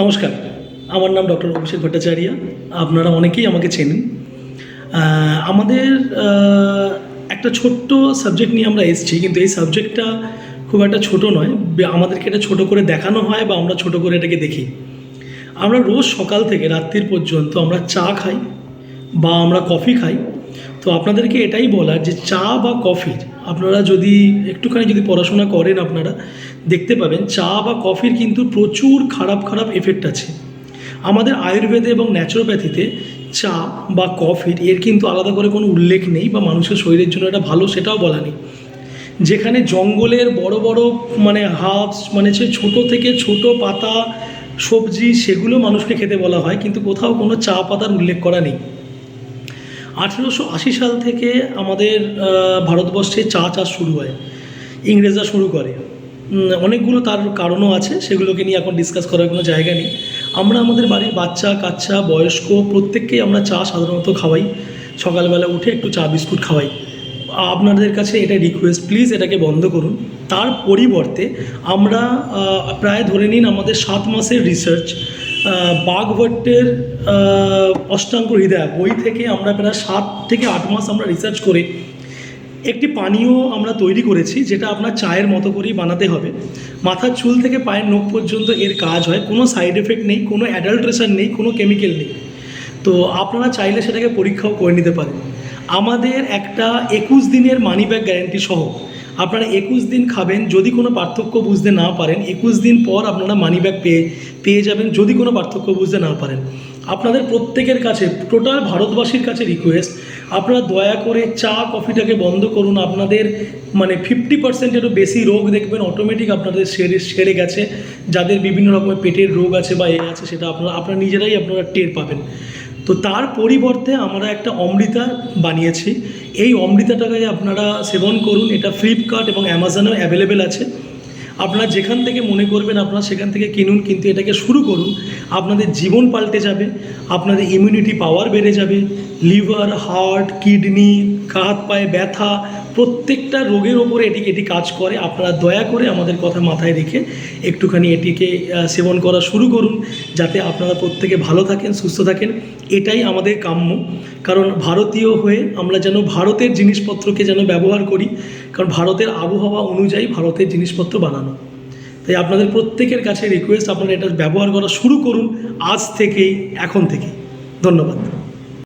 নমস্কার, আমার নাম ডক্টর অভিষেক ভট্টাচার্য। আপনারা অনেকেই আমাকে চেনেন। আমাদের একটা ছোট্ট সাবজেক্ট নিয়ে আমরা এসেছি, কিন্তু এই সাবজেক্টটা খুব একটা ছোট নয়। আমাদেরকে এটা ছোট করে দেখানো হয় বা আমরা ছোট করে এটাকে দেখি। আমরা রোজ সকাল থেকে রাত্রির পর্যন্ত আমরা চা খাই বা আমরা কফি খাই। তো আপনাদেরকে এটাই বলার যে চা বা কফির আপনারা যদি একটুখানি পড়াশোনা করেন, আপনারা দেখতে পাবেন চা বা কফির কিন্তু প্রচুর খারাপ খারাপ এফেক্ট আছে। আমাদের আয়ুর্বেদে এবং ন্যাচুরোপ্যাথিতে চা বা কফির এর কিন্তু আলাদা করে কোনো উল্লেখ নেই, বা মানুষের শরীরের জন্য এটা ভালো সেটাও বলা নেই। যেখানে জঙ্গলের বড় বড় হার্বস সে ছোটো থেকে ছোট পাতা সবজি সেগুলো মানুষকে খেতে বলা হয়, কিন্তু কোথাও কোনো চা পাতার উল্লেখ করা নেই। 1880 সাল থেকে আমাদের ভারতবর্ষে চা চাষ শুরু হয়, ইংরেজরা শুরু করে। অনেকগুলো তার কারণও আছে, সেগুলোকে নিয়ে এখন ডিসকাস করার কোনো জায়গা নেই। আমরা আমাদের বাড়ির বাচ্চা কাচ্চা বয়স্ক প্রত্যেককেই আমরা চা সাধারণত খাওয়াই। সকালবেলা উঠে একটু চা বিস্কুট খাওয়াই। আপনাদের কাছে এটা রিকোয়েস্ট, প্লিজ এটাকে বন্ধ করুন। তার পরিবর্তে আমরা প্রায় ধরে নিন আমাদের 7 মাসের রিসার্চ, বাঘভট্টের অষ্টাঙ্গ হৃদয় বই থেকে আমরা প্রায় 7 থেকে 8 মাস আমরা রিসার্চ করে একটি পানীয় আমরা তৈরি করেছি, যেটা আপনার চায়ের মতো করেই বানাতে হবে। মাথার চুল থেকে পায়ের নখ পর্যন্ত এর কাজ হয়, কোনো সাইড এফেক্ট নেই, কোনো অ্যাডাল্ট্রেশন নেই, কোনো কেমিক্যাল নেই। তো আপনারা চাইলে সেটাকে পরীক্ষাও করে নিতে পারেন। আমাদের একটা 21 দিনের মানি ব্যাক গ্যারেন্টি সহ আপনারা 21 দিন খাবেন। যদি কোনো পার্থক্য বুঝতে না পারেন 21 দিন পর আপনারা মানি ব্যাক পেয়ে যাবেন, যদি কোনো পার্থক্য বুঝতে না পারেন। আপনাদের প্রত্যেকের কাছে, টোটাল ভারতবাসীর কাছে রিকোয়েস্ট, আপনারা দয়া করে চা কফিটাকে বন্ধ করুন। আপনাদের 50%-এরও বেশি রোগ দেখবেন অটোমেটিক আপনাদের সেরে গেছে। যাদের বিভিন্ন রকমের পেটের রোগ আছে বা আছে, সেটা আপনারা নিজেরাই টের পাবেন। তো তার পরিবর্তে আমরা একটা অমৃতা বানিয়েছি। এই অমৃতাটাকে আপনারা সেবন করুন। এটা ফ্লিপকার্ট এবং অ্যামাজনেও অ্যাভেলেবেল আছে। আপনারা যেখান থেকে মনে করবেন আপনারা সেখান থেকে কিনুন, কিন্তু এটাকে শুরু করুন। আপনাদের জীবন পাল্টে যাবে, আপনাদের ইমিউনিটি পাওয়ার বেড়ে যাবে। লিভার, হার্ট, কিডনি, হাত পায়ে ব্যথা, প্রত্যেকটা রোগের ওপরে এটি কাজ করে। আপনারা দয়া করে আমাদের কথা মাথায় রেখে একটুখানি এটিকে সেবন করা শুরু করুন, যাতে আপনারা প্রত্যেকে ভালো থাকেন, সুস্থ থাকেন। এটাই আমাদের কাম্য। কারণ ভারতীয় হয়ে আমরা যেন ভারতের জিনিসপত্রকে যেন ব্যবহার করি, কারণ ভারতের আবহাওয়া অনুযায়ী ভারতের জিনিসপত্র বানানো। তাই আপনাদের প্রত্যেকের কাছে রিকোয়েস্ট, আপনারা এটা ব্যবহার করা শুরু করুন আজ থেকেই, এখন থেকেই। ধন্যবাদ।